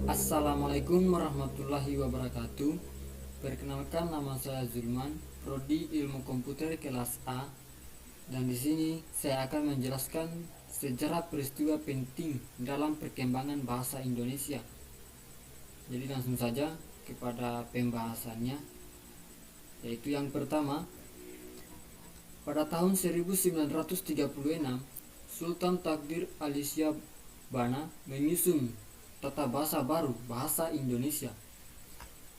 Assalamualaikum warahmatullahi wabarakatuh. Perkenalkan, nama saya Zulman, prodi Ilmu Komputer kelas A, dan di sini saya akan menjelaskan sejarah peristiwa penting dalam perkembangan bahasa Indonesia. Jadi langsung saja kepada pembahasannya, yaitu yang pertama, pada tahun 1936 Sultan Takdir Alisya Bana menyusun tata bahasa baru, bahasa Indonesia.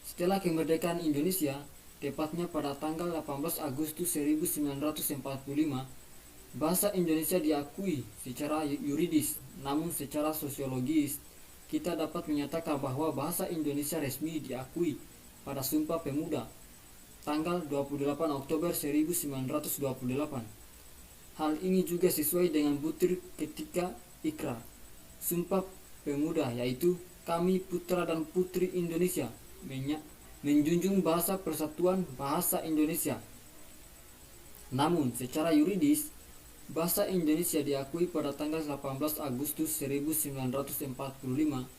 Setelah kemerdekaan Indonesia, tepatnya pada tanggal 18 Agustus 1945, bahasa Indonesia diakui secara yuridis, namun secara sosiologis kita dapat menyatakan bahwa bahasa Indonesia resmi diakui pada Sumpah Pemuda tanggal 28 Oktober 1928. Hal ini juga sesuai dengan butir ketika ikrar Sumpah Pemuda, yaitu kami putra dan putri Indonesia menjunjung bahasa persatuan bahasa Indonesia. Namun secara yuridis, bahasa Indonesia diakui pada tanggal 18 Agustus 1945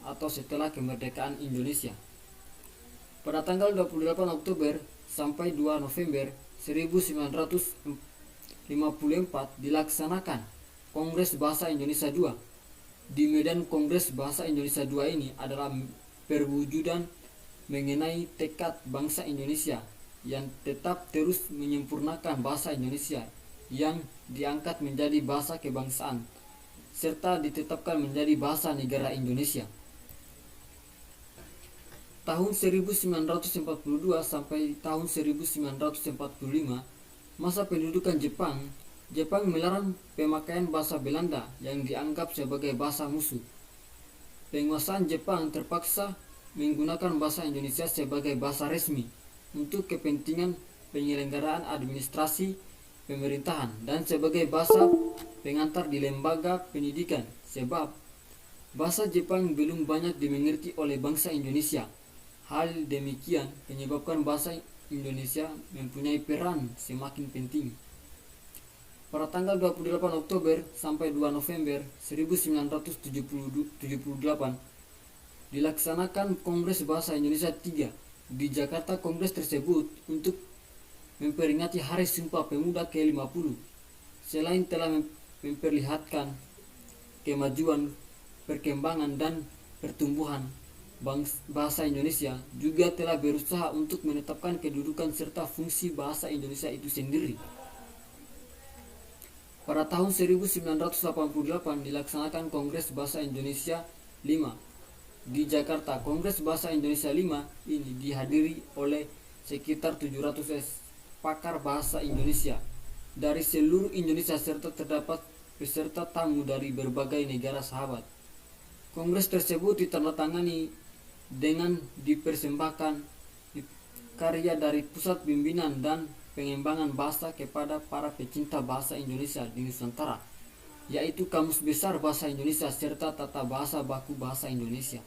atau setelah kemerdekaan Indonesia. Pada tanggal 28 Oktober sampai 2 November 1954 dilaksanakan Kongres Bahasa Indonesia II. Di medan Kongres Bahasa Indonesia II ini adalah perwujudan mengenai tekad bangsa Indonesia yang tetap terus menyempurnakan bahasa Indonesia yang diangkat menjadi bahasa kebangsaan serta ditetapkan menjadi bahasa negara Indonesia. Tahun 1942 sampai tahun 1945, masa pendudukan Jepang melarang pemakaian bahasa Belanda yang dianggap sebagai bahasa musuh. Penguasaan Jepang terpaksa menggunakan bahasa Indonesia sebagai bahasa resmi untuk kepentingan penyelenggaraan administrasi pemerintahan dan sebagai bahasa pengantar di lembaga pendidikan, sebab bahasa Jepang belum banyak dimengerti oleh bangsa Indonesia. Hal demikian menyebabkan bahasa Indonesia mempunyai peran semakin penting. Pada tanggal 28 Oktober sampai 2 November 1978 dilaksanakan Kongres Bahasa Indonesia III di Jakarta. Kongres tersebut untuk memperingati Hari Sumpah Pemuda ke-50. Selain telah memperlihatkan kemajuan, perkembangan dan pertumbuhan bahasa Indonesia, juga telah berusaha untuk menetapkan kedudukan serta fungsi bahasa Indonesia itu sendiri. Pada tahun 1988 dilaksanakan Kongres Bahasa Indonesia V di Jakarta. Kongres Bahasa Indonesia V ini dihadiri oleh sekitar 700 pakar bahasa Indonesia dari seluruh Indonesia serta terdapat peserta tamu dari berbagai negara sahabat. Kongres tersebut ditandatangani dengan dipersembahkan karya dari Pusat Bimbingan dan Pengembangan Bahasa kepada para pecinta bahasa Indonesia di Nusantara, yaitu Kamus Besar Bahasa Indonesia serta Tata Bahasa Baku Bahasa Indonesia.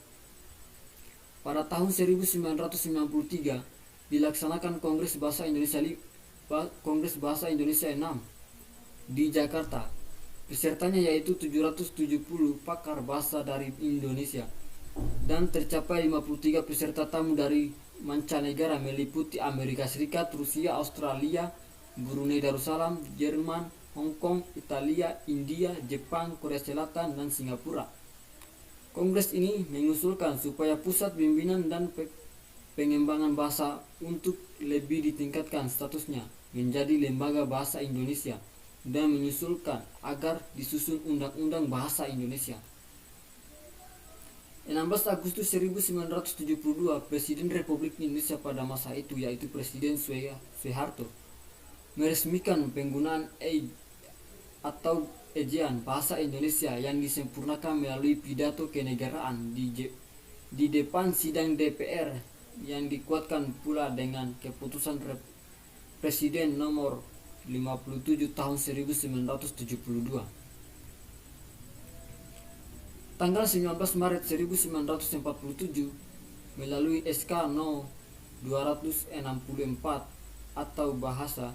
Pada tahun 1993 dilaksanakan Kongres Bahasa Indonesia VI di Jakarta. Pesertanya yaitu 770 pakar bahasa dari Indonesia dan tercapai 53 peserta tamu dari mancanegara meliputi Amerika Serikat, Rusia, Australia, Brunei Darussalam, Jerman, Hong Kong, Italia, India, Jepang, Korea Selatan, dan Singapura. Kongres ini mengusulkan supaya Pusat Bimbingan dan Pengembangan Bahasa untuk lebih ditingkatkan statusnya menjadi Lembaga Bahasa Indonesia dan mengusulkan agar disusun Undang-Undang Bahasa Indonesia. 16 Agustus 1972, Presiden Republik Indonesia pada masa itu, yaitu Presiden Soeharto, meresmikan penggunaan atau ejaan bahasa Indonesia yang disempurnakan melalui pidato kenegaraan di depan sidang DPR yang dikuatkan pula dengan keputusan Presiden nomor 57 tahun 1972. Tanggal 19 Maret 1947 melalui SK No 264 atau bahasa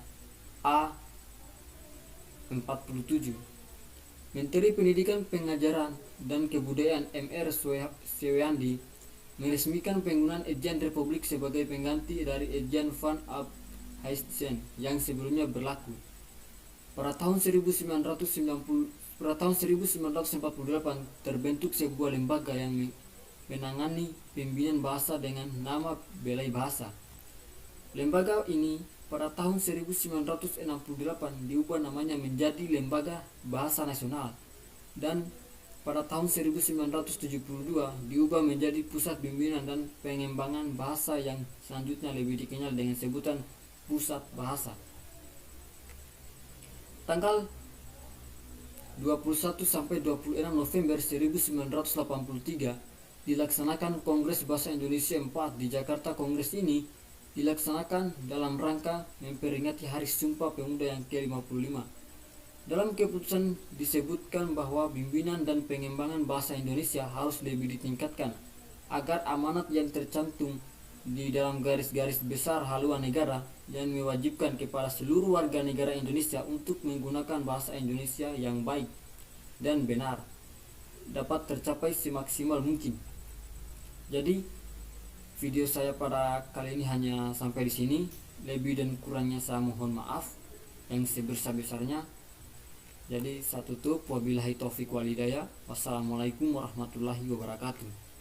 A47, Menteri Pendidikan, Pengajaran dan Kebudayaan MR Sewandi meresmikan penggunaan ejaan Republik sebagai pengganti dari ejaan Van Ab Haisten yang sebelumnya berlaku. Pada tahun 1948 terbentuk sebuah lembaga yang menangani pembinaan bahasa dengan nama Balai Bahasa. Lembaga ini pada tahun 1968 diubah namanya menjadi Lembaga Bahasa Nasional dan pada tahun 1972 diubah menjadi Pusat Bimbingan dan Pengembangan Bahasa yang selanjutnya lebih dikenal dengan sebutan Pusat Bahasa. Tanggal 21 sampai 26 November 1983 dilaksanakan Kongres Bahasa Indonesia 4 di Jakarta. Kongres ini dilaksanakan dalam rangka memperingati Hari Sumpah Pemuda yang ke-55. Dalam keputusan disebutkan bahwa bimbingan dan pengembangan bahasa Indonesia harus lebih ditingkatkan agar amanat yang tercantum di dalam garis-garis besar haluan negara yang mewajibkan kepada seluruh warga negara Indonesia untuk menggunakan bahasa Indonesia yang baik dan benar dapat tercapai semaksimal mungkin. Jadi video saya pada kali ini hanya sampai di sini. Lebih dan kurangnya saya mohon maaf yang sebesar-besarnya. Jadi saya tutup. Wabillahi taufiq wal hidayah. Wassalamualaikum warahmatullahi wabarakatuh.